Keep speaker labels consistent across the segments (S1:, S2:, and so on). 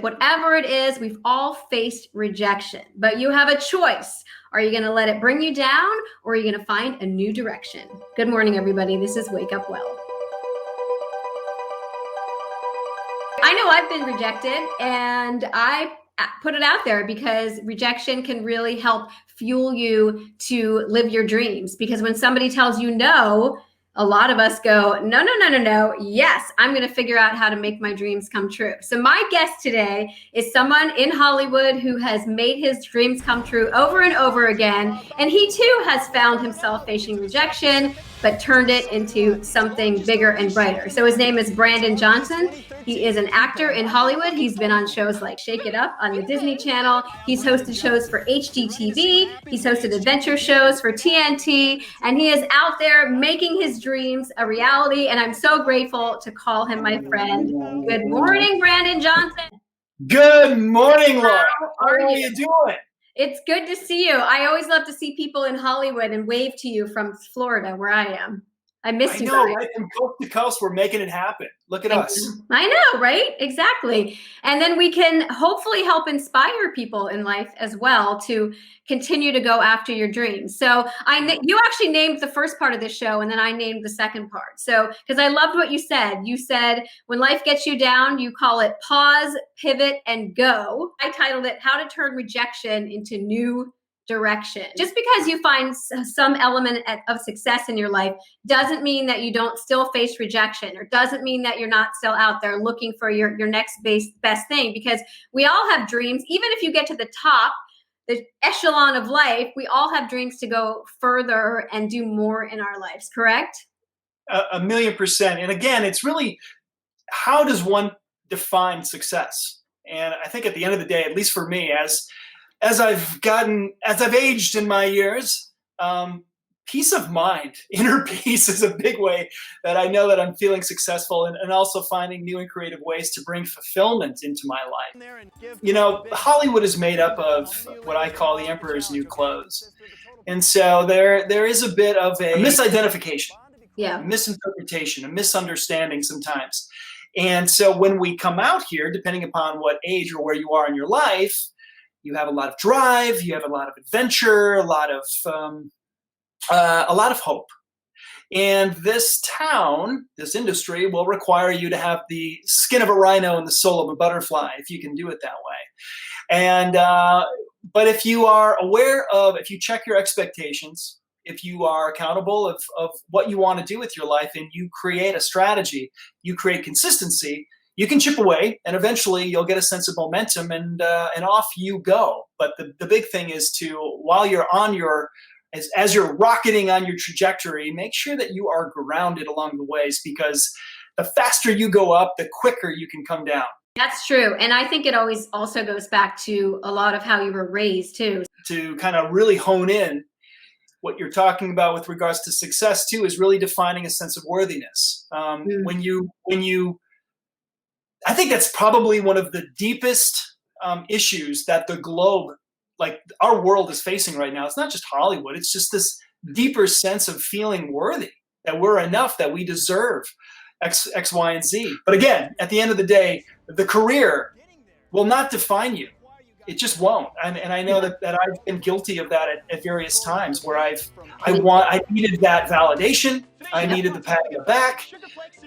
S1: whatever it is, we've all faced rejection, but you have a choice. Are you going to let it bring you down, or are you going to find a new direction? Good morning, everybody. This is Wake Up Well. I know I've been rejected, and I put it out there because rejection can really help fuel you to live your dreams. Because when somebody tells you no, a lot of us go, no, no, no, no, no. Yes, I'm going to figure out how to make my dreams come true. So my guest today is someone in Hollywood who has made his dreams come true over and over again. And he too has found himself facing rejection, but turned it into something bigger and brighter. So his name is Brandon Johnson. He is an actor in Hollywood. He's been on shows like Shake It Up on the Disney Channel. He's hosted shows for HGTV. He's hosted adventure shows for TNT. And he is out there making his dreams a reality. And I'm so grateful to call him my friend. Good morning, Brandon Johnson.
S2: Good morning, Laura. How are you doing?
S1: It's good to see you. I always love to see people in Hollywood and wave to you from Florida, where I am. I miss you.
S2: I know, right? From coast to coast, we're making it happen. Look at us.
S1: I know, right? Exactly. And then we can hopefully help inspire people in life as well to continue to go after your dreams. So you actually named the first part of this show, and then I named the second part. So, because I loved what you said. You said, when life gets you down, you call it pause, pivot, and go. I titled it, How to Turn Rejection into New Direction. Just because you find some element of success in your life doesn't mean that you don't still face rejection, or doesn't mean that you're not still out there looking for your next best thing, because we all have dreams. Even if you get to the top, the echelon of life, we all have dreams to go further and do more in our lives, correct?
S2: 1,000,000%. And again, it's really, how does one define success? And I think at the end of the day, at least for me, as I've aged in my years, peace of mind, inner peace is a big way that I know that I'm feeling successful, and also finding new and creative ways to bring fulfillment into my life. You know, Hollywood is made up of what I call the emperor's new clothes. And so there is a bit of a misidentification, a misinterpretation, a misunderstanding sometimes. And so when we come out here, depending upon what age or where you are in your life, you have a lot of drive, you have a lot of adventure, a lot of hope. And this town, this industry, will require you to have the skin of a rhino and the soul of a butterfly, if you can do it that way. And but if you are aware of, if you check your expectations, if you are accountable of what you want to do with your life, and you create a strategy, you create consistency, you can chip away, and eventually you'll get a sense of momentum, and off you go. But the big thing is to, while you're on as you're rocketing on your trajectory, make sure that you are grounded along the ways, because the faster you go up, the quicker you can come down.
S1: That's true. And I think it always also goes back to a lot of how you were raised too.
S2: To kind of really hone in, what you're talking about with regards to success too is really defining a sense of worthiness. When you I think that's probably one of the deepest issues that the globe, like our world, is facing right now. It's not just Hollywood. It's just this deeper sense of feeling worthy, that we're enough, that we deserve X, Y, and Z. But again, at the end of the day, the career will not define you. It just won't. And I know that I've been guilty of that at various times, where I needed that validation. I needed the pat on the back.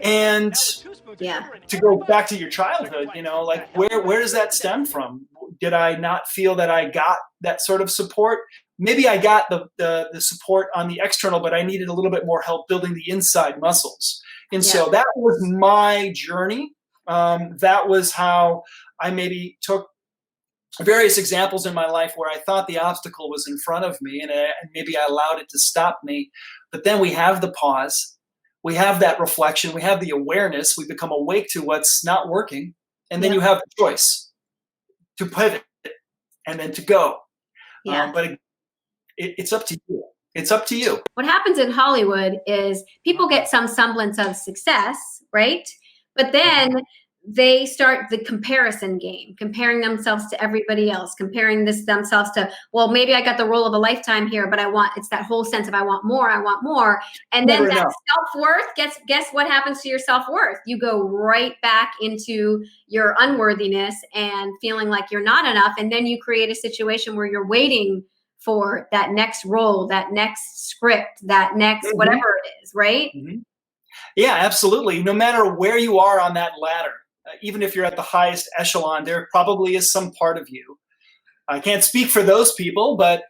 S2: And to go back to your childhood, like where does that stem from? Did I not feel that I got that sort of support? Maybe I got the support on the external, but I needed a little bit more help building the inside muscles. And so that was my journey. That was how I maybe took various examples in my life where I thought the obstacle was in front of me, and maybe I allowed it to stop me. But then we have the pause. We have that reflection. We have the awareness. We become awake to what's not working. And then you have the choice to pivot and then to go. But it's up to you. It's up to you.
S1: What happens in Hollywood is people get some semblance of success, right? But then they start the comparison game, comparing themselves to everybody else, comparing themselves to, well, maybe I got the role of a lifetime here, but it's that whole sense of I want more. And then that self-worth, guess what happens to your self-worth? You go right back into your unworthiness and feeling like you're not enough. And then you create a situation where you're waiting for that next role, that next script, that next whatever it is, right?
S2: Yeah, absolutely. No matter where you are on that ladder, even if you're at the highest echelon, there probably is some part of you. I can't speak for those people, but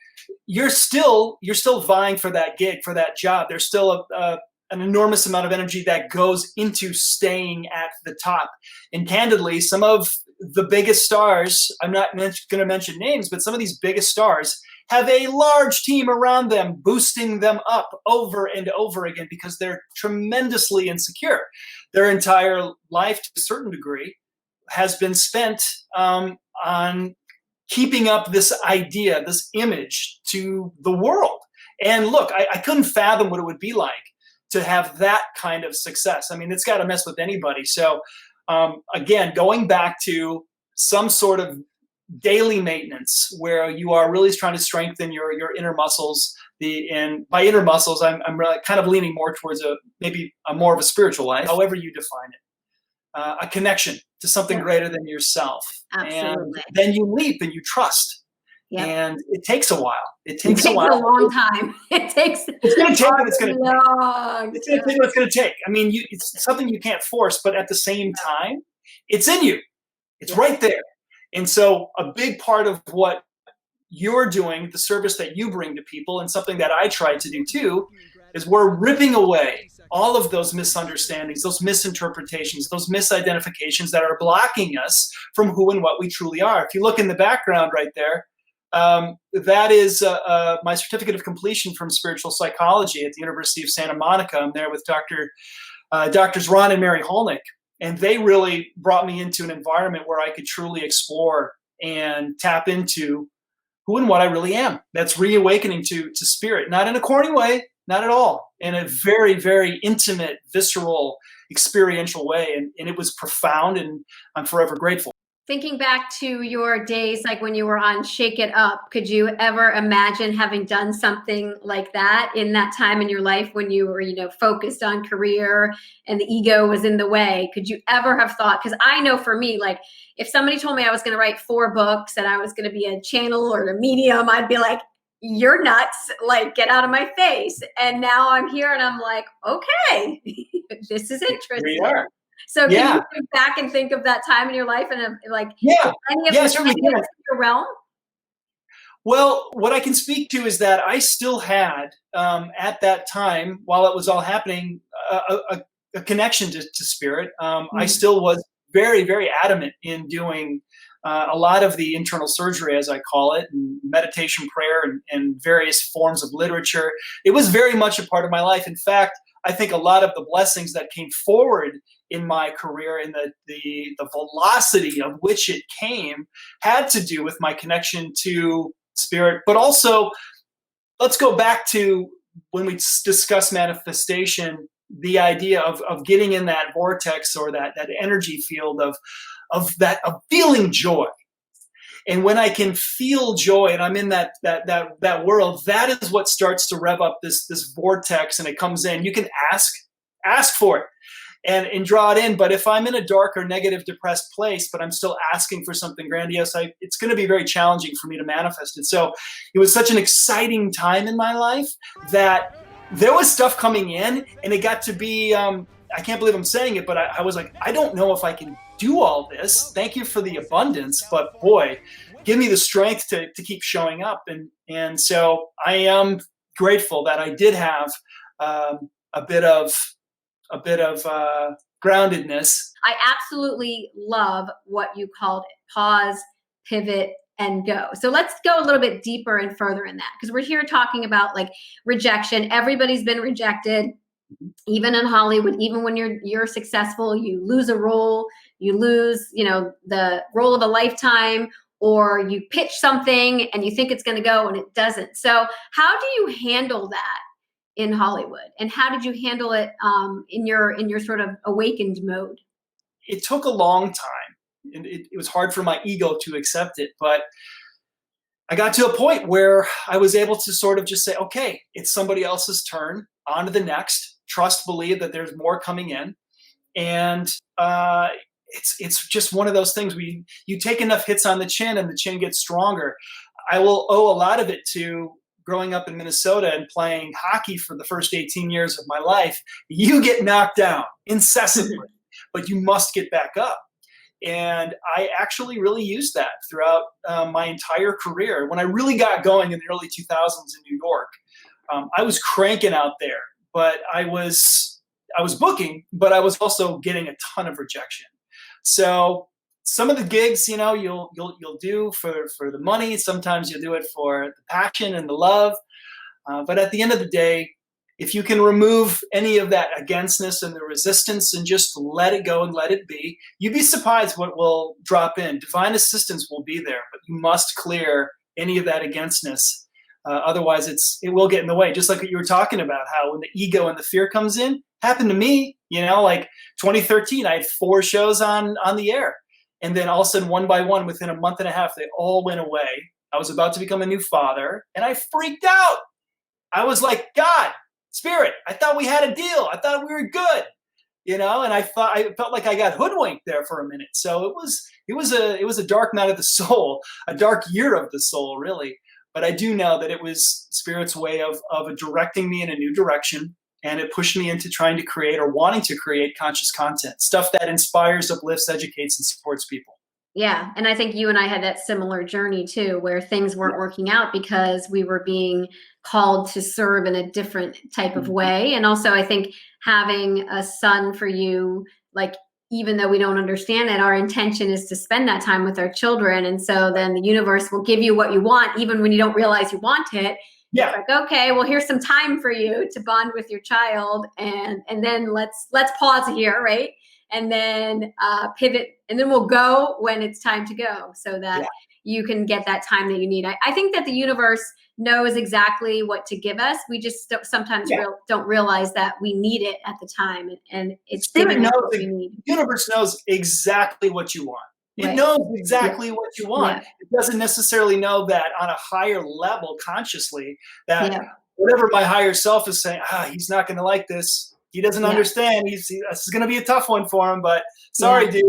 S2: you're still vying for that gig, for that job. There's still an enormous amount of energy that goes into staying at the top. And candidly, some of the biggest stars, I'm not going to mention names, but some of these biggest stars have a large team around them boosting them up over and over again because they're tremendously insecure. Their entire life, to a certain degree, has been spent on keeping up this idea, this image to the world. And look, I couldn't fathom what it would be like to have that kind of success. I mean, it's got to mess with anybody. So again, going back to some sort of daily maintenance where you are really trying to strengthen your inner muscles. And by inner muscles, I'm really kind of leaning more towards maybe a more of a spiritual life, however you define it, a connection to something greater than yourself.
S1: Absolutely.
S2: And then you leap and you trust.
S1: Yep.
S2: And it takes a while. It
S1: takes
S2: a while.
S1: A long time. It's
S2: going to take what it's going to
S1: take.
S2: It's going to take what it's going to take. I mean, it's something you can't force, but at the same time, it's in you. It's right there. And so a big part of what you're doing, the service that you bring to people, and something that I try to do too, is we're ripping away all of those misunderstandings, those misinterpretations, those misidentifications that are blocking us from who and what we truly are. If you look in the background right there, that is my certificate of completion from spiritual psychology at the University of Santa Monica. I'm there with Drs. Ron and Mary Holnick. And they really brought me into an environment where I could truly explore and tap into who and what I really am. That's reawakening to spirit, not in a corny way, not at all, in a very, very intimate, visceral, experiential way. And it was profound, and I'm forever grateful.
S1: Thinking back to your days, like when you were on Shake It Up, could you ever imagine having done something like that in that time in your life when you were, focused on career and the ego was in the way? Could you ever have thought? Because I know for me, like if somebody told me I was going to write 4 books and I was going to be a channel or a medium, I'd be like, you're nuts, like get out of my face. And now I'm here and I'm like, okay, this is interesting.
S2: We are.
S1: So can you think back and think of that time in your life and any of
S2: your
S1: realm?
S2: Well, what I can speak to is that I still had, at that time, while it was all happening, a connection to spirit. I still was very, very adamant in doing a lot of the internal surgery, as I call it, and meditation, prayer, and various forms of literature. It was very much a part of my life. In fact, I think a lot of the blessings that came forward in my career and the velocity of which it came had to do with my connection to spirit. But also, let's go back to when we discuss manifestation, the idea of getting in that vortex or that energy field of feeling joy. And when I can feel joy and I'm in that world, that is what starts to rev up this vortex, and it comes in. You can ask for it and draw it in. But if I'm in a dark or negative, depressed place, but I'm still asking for something grandiose, it's going to be very challenging for me to manifest it. So it was such an exciting time in my life that there was stuff coming in, and it got to be, I can't believe I'm saying it, but I was like, I don't know if I can do all this. Thank you for the abundance, but boy, give me the strength to keep showing up. And so I am grateful that I did have a bit of groundedness.
S1: I absolutely love what you called it: pause, pivot, and go. So let's go a little bit deeper and further in that, because we're here talking about like rejection. Everybody's been rejected. Even in Hollywood, even when you're successful, you lose a role, you lose, the role of a lifetime, or you pitch something and you think it's going to go and it doesn't. So how do you handle that in Hollywood? And how did you handle it in your sort of awakened mode?
S2: it took a long time, and it was hard for my ego to accept it. But I got to a point where I was able to sort of just say, okay, it's somebody else's turn, on to the next, trust, believe that there's more coming in. And it's just one of those things where you take enough hits on the chin and the chin gets stronger. I will owe a lot of it to growing up in Minnesota and playing hockey for the first 18 years of my life. You get knocked down incessantly, but you must get back up. And I actually really used that throughout my entire career. When I really got going in the early 2000s in New York, I was cranking out there, but I was booking, but I was also getting a ton of rejection. So some of the gigs, you'll do for the money. Sometimes you'll do it for the passion and the love. But at the end of the day, if you can remove any of that againstness and the resistance and just let it go and let it be, you'd be surprised what will drop in. Divine assistance will be there, but you must clear any of that againstness. Otherwise, it will get in the way. Just like what you were talking about, how when the ego and the fear comes in, happened to me. Like 2013, I had 4 shows on the air. And then all of a sudden, one by one, within a month and a half, they all went away. I was about to become a new father, and I freaked out. I was like, God, Spirit, I thought we had a deal. I thought we were good, and I felt like I got hoodwinked there for a minute. So it was a dark night of the soul, a dark year of the soul, really. But I do know that it was Spirit's way of directing me in a new direction, and it pushed me into trying to create or wanting to create conscious content, stuff that inspires, uplifts, educates, and supports people.
S1: Yeah. And I think you and I had that similar journey too, where things weren't working out because we were being called to serve in a different type of way. And also I think having a son for you, like, even though we don't understand it, our intention is to spend that time with our children. And so then the universe will give you what you want, even when you don't realize you want it.
S2: Yeah.
S1: It's like, okay, well, here's some time for you to bond with your child. And then let's pause here, right? And then pivot, and then we'll go when it's time to go, so that you can get that time that you need. I think that the universe knows exactly what to give us. We just sometimes don't realize that we need it at the time, and it's giving us what we need.
S2: The universe knows exactly what you want. It knows exactly what you want. It doesn't necessarily know that on a higher level consciously that whatever my higher self is saying, he's not going to like this. He doesn't understand. This is going to be a tough one for him, but sorry, dude.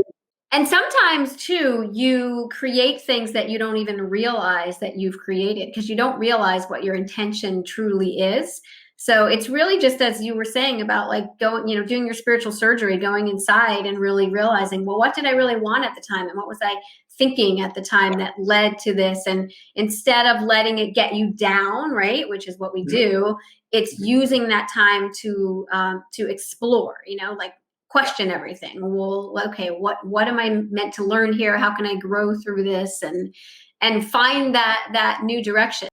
S1: And sometimes too, you create things that you don't even realize that you've created, because you don't realize what your intention truly is. So it's really just, as you were saying about like going, doing your spiritual surgery, going inside and really realizing, well, what did I really want at the time? And what was I thinking at the time that led to this? And instead of letting it get you down, right, which is what we do, it's using that time to explore, like question everything. Well, okay, what am I meant to learn here? How can I grow through this and find that new direction?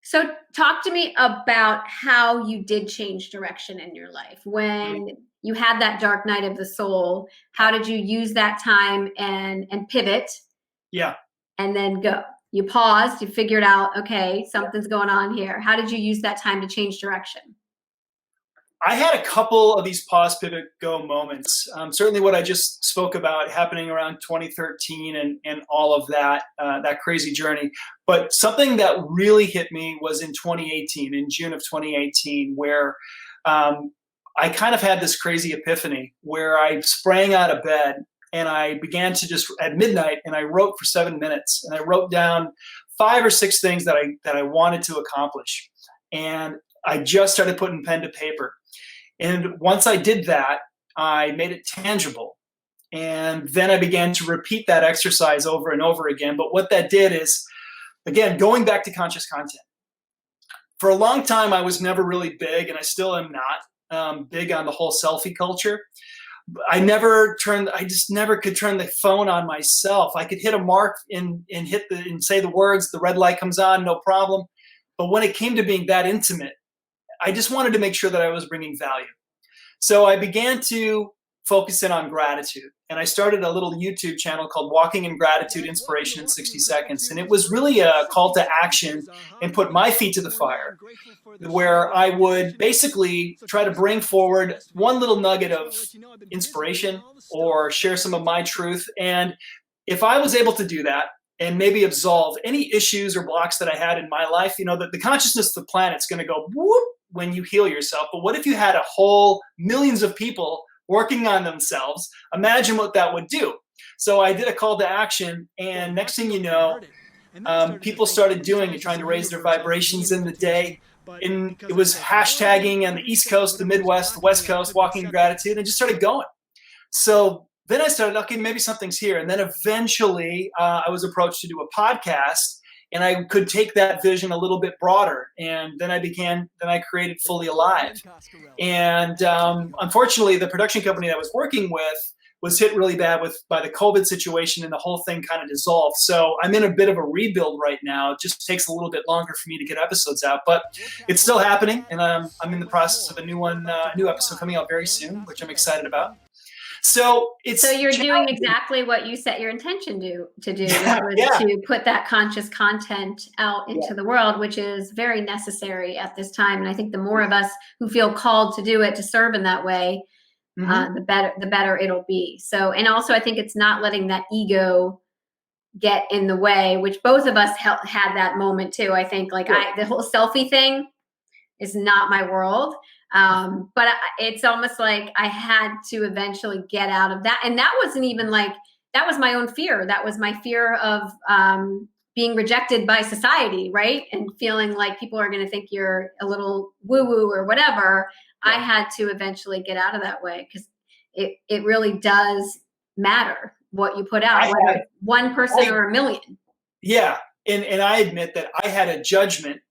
S1: So talk to me about how you did change direction in your life. When you had that dark night of the soul, how did you use that time and pivot?
S2: Yeah.
S1: And then go. You paused, you figured out, okay, something's going on here. How did you use that time to change direction?
S2: I had a couple of these pause, pivot, go moments. Certainly what I just spoke about happening around 2013 and all of that crazy journey. But something that really hit me was in 2018, in June of 2018, where I kind of had this crazy epiphany where I sprang out of bed and I began to just at midnight, and I wrote for 7 minutes, and I wrote down 5 or 6 things that I wanted to accomplish. And I just started putting pen to paper. And once I did that, I made it tangible. And then I began to repeat that exercise over and over again. But what that did is, again, going back to conscious content. For a long time, I was never really big, and I still am not big on the whole selfie culture. I just never could turn the phone on myself. I could hit a mark and say the words, the red light comes on, no problem. But when it came to being that intimate, I just wanted to make sure that I was bringing value. So I began to focus in on gratitude. And I started a little YouTube channel called Walking in Gratitude Inspiration in 60 Seconds. And it was really a call to action and put my feet to the fire, where I would basically try to bring forward one little nugget of inspiration or share some of my truth. And if I was able to do that and maybe absolve any issues or blocks that I had in my life, the consciousness of the planet's going to go whoop when you heal yourself. But what if you had a whole millions of people working on themselves? Imagine what that would do. So I did a call to action, and next thing you know, people started doing it, trying to raise their vibrations in the day. And it was hashtagging on the East Coast, the Midwest, the West Coast, Walking in Gratitude, and just started going. So then I started, okay, maybe something's here. And then eventually I was approached to do a podcast, and I could take that vision a little bit broader. And then I created Fully Alive. And unfortunately, the production company that I was working with was hit really bad by the COVID situation, and the whole thing kind of dissolved. So I'm in a bit of a rebuild right now. It just takes a little bit longer for me to get episodes out, but it's still happening. And I'm in the process of a new episode coming out very soon, which I'm excited about. So
S1: you're doing exactly what you set your intention to do,
S2: yeah.
S1: To put that conscious content out into the world, which is very necessary at this time. And I think the more of us who feel called to do it, to serve in that way, the better it'll be. So, and also I think it's not letting that ego get in the way, which both of us had that moment too. I think the whole selfie thing is not my world. But it's almost like I had to eventually get out of that. And that wasn't even that was my own fear. That was my fear of being rejected by society, right? And feeling like people are going to think you're a little woo-woo or whatever. Yeah. I had to eventually get out of that way, because it really does matter what you put out, whether it's one person or a million.
S2: Yeah. And I admit that I had a judgment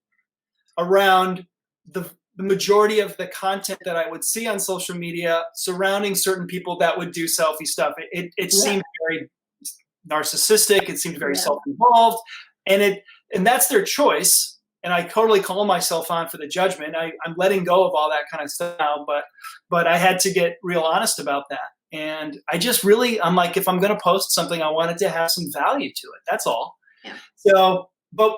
S2: around the majority of the content that I would see on social media surrounding certain people that would do selfie stuff. It seemed very narcissistic. It seemed very self-involved, and that's their choice. And I totally call myself on for the judgment. I'm letting go of all that kind of stuff now, but I had to get real honest about that. And I'm like, if I'm going to post something, I want it to have some value to it. That's all. Yeah. So, but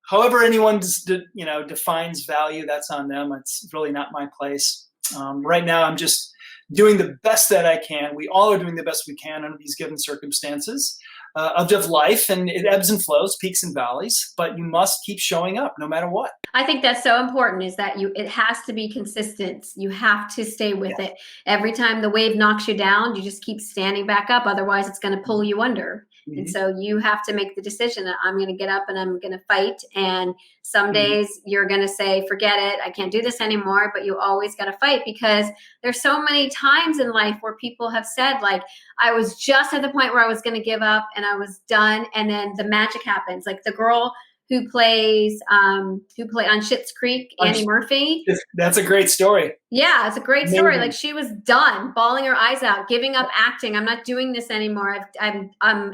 S2: however anyone defines value, that's on them. It's really not my place. Right now, I'm just doing the best that I can. We all are doing the best we can under these given circumstances of life, and it ebbs and flows, peaks and valleys, but you must keep showing up no matter what.
S1: I think that's so important, is that it has to be consistent. You have to stay with it. Every time the wave knocks you down, you just keep standing back up. Otherwise, it's going to pull you under. And so you have to make the decision that I'm going to get up and I'm going to fight. And some days you're going to say, forget it, I can't do this anymore. But you always got to fight, because there's so many times in life where people have said, like, I was just at the point where I was going to give up and I was done. And then the magic happens. Like the girl who plays on Schitt's Creek, Annie Murphy.
S2: That's a great story.
S1: Yeah, it's a great story. Like, she was done, bawling her eyes out, giving up acting. I'm not doing this anymore. I'm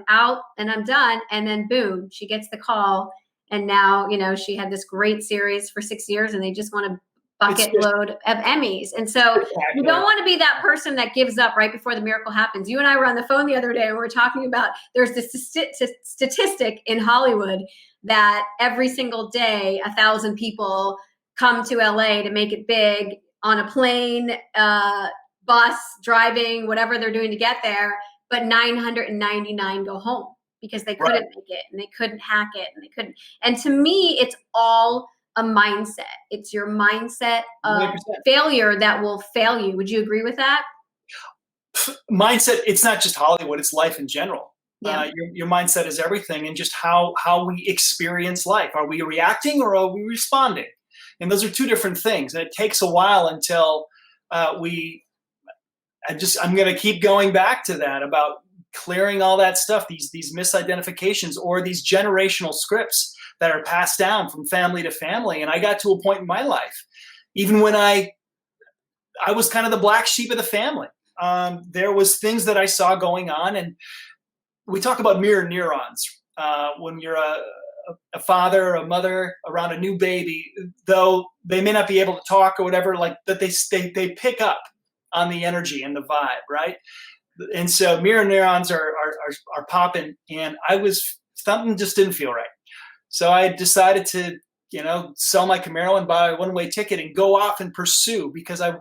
S1: out and I'm done. And then boom, she gets the call. And now, she had this great series for 6 years, and they just want a bucket load of Emmys. And so you don't want to be that person that gives up right before the miracle happens. You and I were on the phone the other day, and we were talking about, there's this statistic in Hollywood that every single day 1,000 people come to LA to make it big on a plane, bus, driving, whatever they're doing to get there, but 999 go home because they couldn't make it, and they couldn't hack it, and they couldn't. And to me, it's all a mindset. It's your mindset of 100%. Failure that will fail you. Would you agree with that?
S2: Mindset, it's not just Hollywood, it's life in general. Yeah. Your mindset is everything, and just how we experience life. Are we reacting or are we responding? And those are two different things. And it takes a while until I'm going to keep going back to that, about clearing all that stuff, these misidentifications or these generational scripts that are passed down from family to family. And I got to a point in my life, even when I was kind of the black sheep of the family. There was things that I saw going on, and we talk about mirror neurons. When you're a father or a mother around a new baby, though they may not be able to talk or whatever, like that they pick up on the energy and the vibe, right? And so mirror neurons are popping, and something just didn't feel right. So I decided to, sell my Camaro and buy a one-way ticket and go off and pursue, because I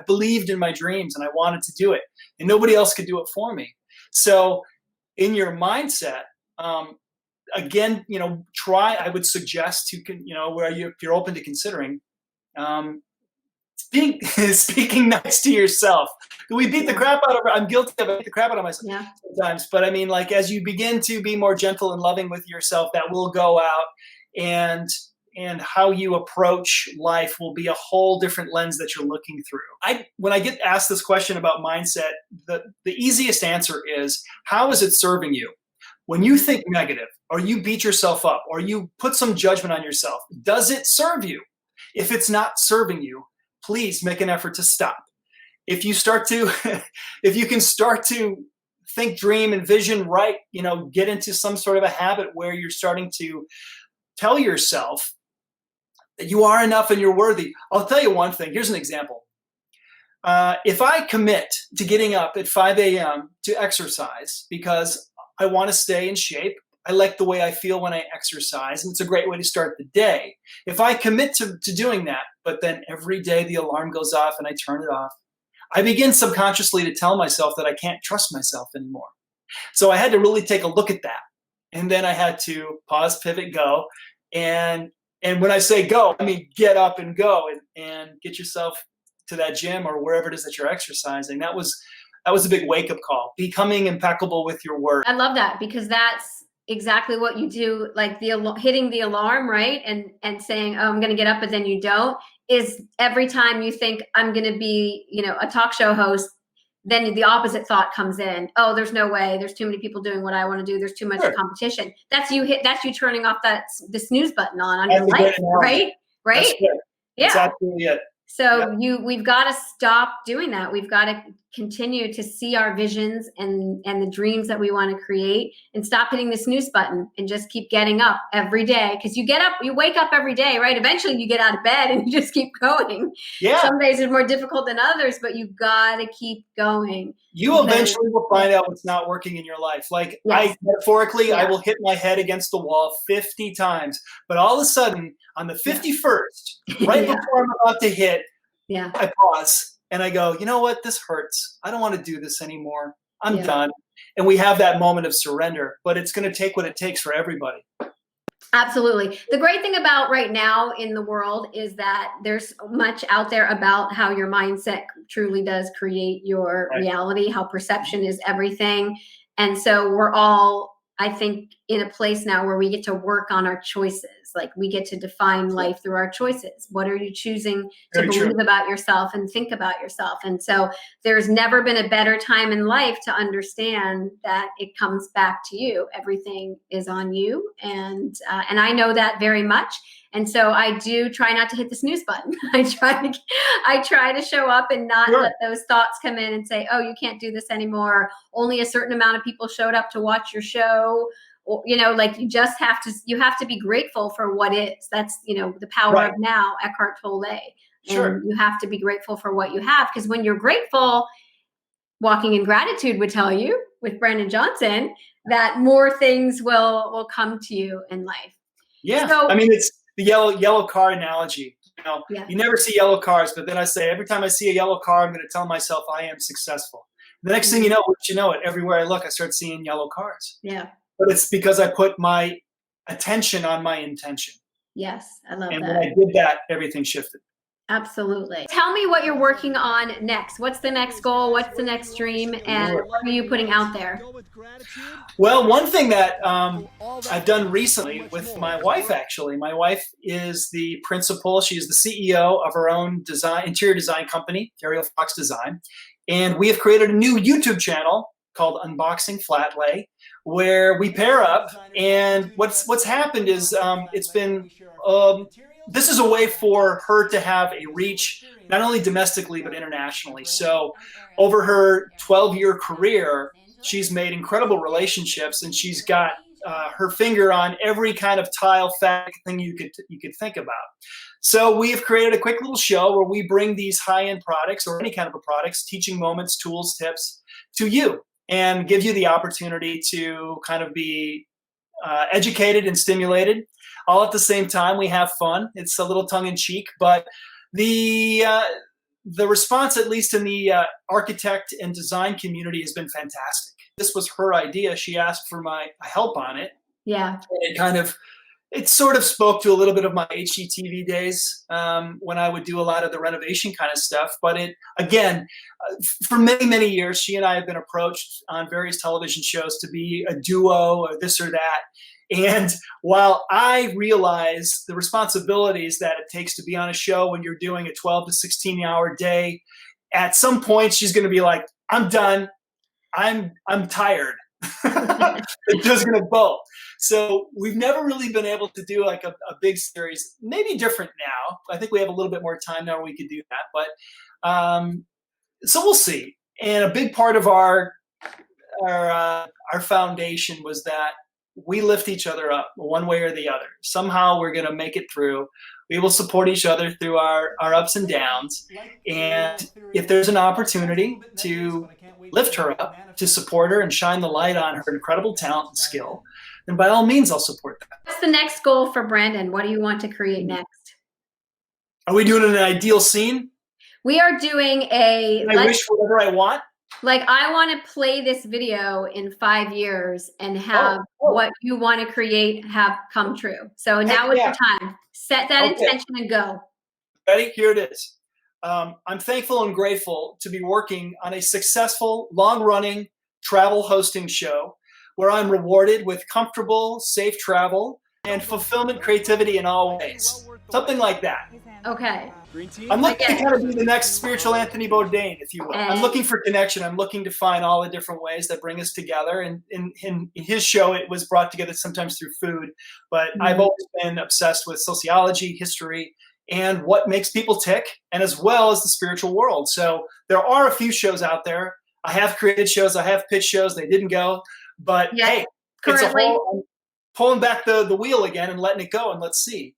S2: believed in my dreams and I wanted to do it, and nobody else could do it for me. So in your mindset, again, I would suggest if you're open to considering, speaking nice to yourself. We beat the crap out of I'm guilty of it. I beat the crap out of myself sometimes. But I mean, like, as you begin to be more gentle and loving with yourself, that will go out, and how you approach life will be a whole different lens that you're looking through. When I get asked this question about mindset, the easiest answer is, how is it serving you? When you think negative, or you beat yourself up, or you put some judgment on yourself, does it serve you? If it's not serving you, please make an effort to stop. If you can start to think, dream, and vision right, get into some sort of a habit where you're starting to tell yourself that you are enough and you're worthy. I'll tell you one thing. Here's an example. If I commit to getting up at 5 a.m. to exercise because I want to stay in shape, I like the way I feel when I exercise, and it's a great way to start the day. If I commit to doing that, but then every day the alarm goes off and I turn it off, I begin subconsciously to tell myself that I can't trust myself anymore. So I had to really take a look at that. And then I had to pause, pivot, go. And when I say go, I mean get up and go, and get yourself to that gym or wherever it is that you're exercising. That was a big wake-up call. Becoming impeccable with your word.
S1: I love that, because that's exactly what you do, like hitting the alarm, right? And saying, oh, I'm going to get up, but then you don't, is every time you think I'm going to be, a talk show host, then the opposite thought comes in. Oh, there's no way. There's too many people doing what I want to do. There's too much competition. That's you turning off the snooze button on your life, right? Right?
S2: Yeah. That's absolutely it.
S1: So we've got to stop doing that. We've got to continue to see our visions and the dreams that we want to create, and stop hitting the snooze button, and just keep getting up every day. Because you wake up every day, right? Eventually you get out of bed and you just keep going. Yeah. Some days are more difficult than others, but you got to keep going.
S2: You eventually will find out what's not working in your life. Like, metaphorically, I will hit my head against the wall 50 times, but all of a sudden on the 51st, right before I'm about to hit, I pause and I go, you know what? This hurts. I don't want to do this anymore. I'm done. And we have that moment of surrender, but it's going to take what it takes for everybody.
S1: Absolutely. The great thing about right now in the world is that there's much out there about how your mindset truly does create your reality, how perception is everything. And so we're all, I think, in a place now where we get to work on our choices. Like, we get to define life through our choices. What are you choosing to believe about yourself and think about yourself? And so there's never been a better time in life to understand that it comes back to you. Everything is on you. And I know that very much. And so I do try not to hit the snooze button. I try to show up and not let those thoughts come in and say, oh, you can't do this anymore. Only a certain amount of people showed up to watch your show. Or, like, you have to be grateful for what is. That's, the power of now, Eckhart Tolle. And you have to be grateful for what you have, because when you're grateful, Walking in Gratitude would tell you, with Brandon Johnson, that more things will come to you in life. Yeah. So,
S2: I mean, it's the yellow car analogy. You never see yellow cars, but then I say, every time I see a yellow car, I'm going to tell myself I am successful. The next thing you know, everywhere I look, I start seeing yellow cars. Yeah. But it's because I put my attention on my intention.
S1: Yes, I love that.
S2: And when I did that, everything shifted.
S1: Absolutely. Tell me what you're working on next. What's the next goal? What's the next dream? And what are you putting out there?
S2: Well, one thing that I've done recently with my wife, actually. My wife is the principal. She's the CEO of her own interior design company, Ariel Fox Design. And we have created a new YouTube channel called Unboxing Flatlay, where we pair up. And what's happened is it's been this is a way for her to have a reach, not only domestically but internationally. So over her 12-year career, she's made incredible relationships, and she's got her finger on every kind of tile fabric thing you could think about. So we have created a quick little show where we bring these high-end products or any kind of a products, teaching moments, tools, tips to you, and give you the opportunity to kind of be educated and stimulated. All at the same time, we have fun. It's a little tongue-in-cheek, but the response, at least in the architect and design community, has been fantastic. This was her idea. She asked for my help on it.
S1: Yeah.
S2: It sort of spoke to a little bit of my HGTV days when I would do a lot of the renovation kind of stuff. But for many, many years, she and I have been approached on various television shows to be a duo or this or that. And while I realize the responsibilities that it takes to be on a show when you're doing a 12 to 16-hour day, at some point she's going to be like, I'm done. I'm tired. It's just going to bolt. So we've never really been able to do like a big series. Maybe different now. I think we have a little bit more time now where we could do that. But so we'll see. And a big part of our foundation was that we lift each other up one way or the other. Somehow we're going to make it through. We will support each other through our ups and downs. And if there's an opportunity to lift her up, to support her and shine the light on her incredible talent and skill, then by all means, I'll support that.
S1: What's the next goal for Brandon? What do you want to create next?
S2: Are we doing an ideal scene?
S1: We are doing
S2: I wish whatever I want.
S1: Like, I want to play this video in 5 years and have what you want to create have come true. So now is the time. Set that intention and go.
S2: Ready? Here it is. I'm thankful and grateful to be working on a successful, long-running travel hosting show where I'm rewarded with comfortable, safe travel and fulfillment, creativity in all ways. Something like that.
S1: Okay.
S2: I'm looking to kind of be the next spiritual Anthony Bourdain, if you will. I'm looking for connection. I'm looking to find all the different ways that bring us together. And in his show, it was brought together sometimes through food. But I've always been obsessed with sociology, history, and what makes people tick, and as well as the spiritual world. So there are a few shows out there. I have created shows. I have pitched shows. They didn't go. But hey, it's a whole, I'm pulling back the wheel again and letting it go, and let's see.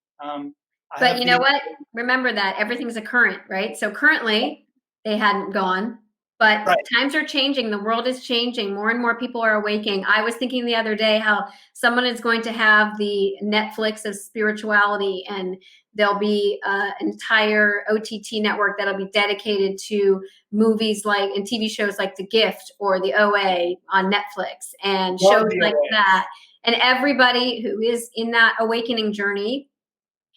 S1: But you know what? Remember that everything's a current, right? So currently they hadn't gone, but times are changing. The world is changing. More and more people are awakening. I was thinking the other day how someone is going to have the Netflix of spirituality, and there'll be an entire OTT network that'll be dedicated to movies like and TV shows like The Gift or The OA on Netflix and shows like that. And everybody who is in that awakening journey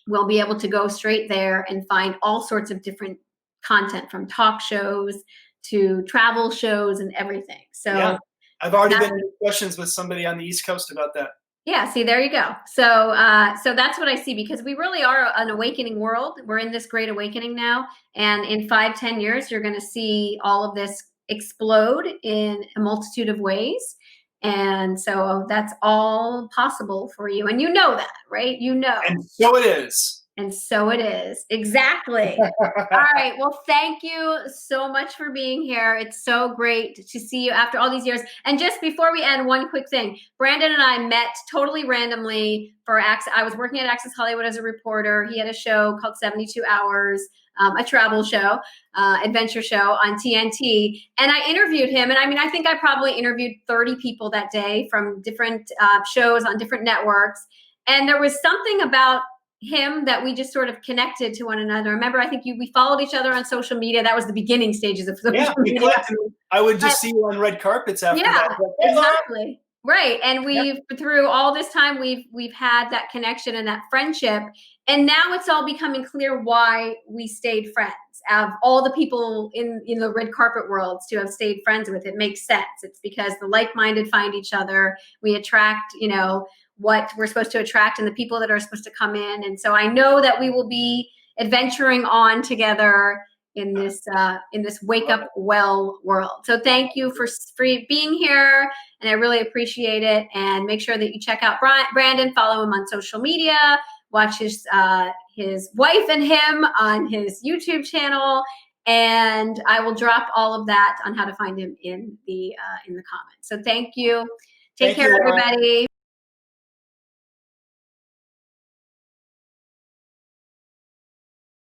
S1: will be able to go straight there and find all sorts of different content, from talk shows to travel shows and everything. So
S2: I've already been in discussions with somebody on the East Coast about that.
S1: Yeah, see, there you go. So so that's what I see, because we really are an awakening world. We're in this great awakening now. And in 5-10 years, you're going to see all of this explode in a multitude of ways. And so that's all possible for you. And you know that, right? You know.
S2: And so it is.
S1: And so it is. Exactly. All right. Well, thank you so much for being here. It's so great to see you after all these years. And just before we end, one quick thing. Brandon and I met totally randomly for I was working at Access Hollywood as a reporter. He had a show called 72 Hours. A travel show, adventure show on TNT. And I interviewed him. And I mean, I think I probably interviewed 30 people that day from different shows on different networks. And there was something about him that we just sort of connected to one another. Remember, I think we followed each other on social media. That was the beginning stages of social media.
S2: I would just see you on red carpets after that.
S1: Exactly. Right. And we've through all this time, we've had that connection and that friendship. And now it's all becoming clear why we stayed friends. Of all the people in the red carpet worlds to have stayed friends with, it makes sense. It's because the like-minded find each other. We attract, what we're supposed to attract and the people that are supposed to come in. And so I know that we will be adventuring on together in this wake up well world. So thank you for being here, and I really appreciate it. And make sure that you check out Brandon, follow him on social media, watch his wife and him on his YouTube channel, and I will drop all of that on how to find him in the comments. So thank you. Take care, everybody.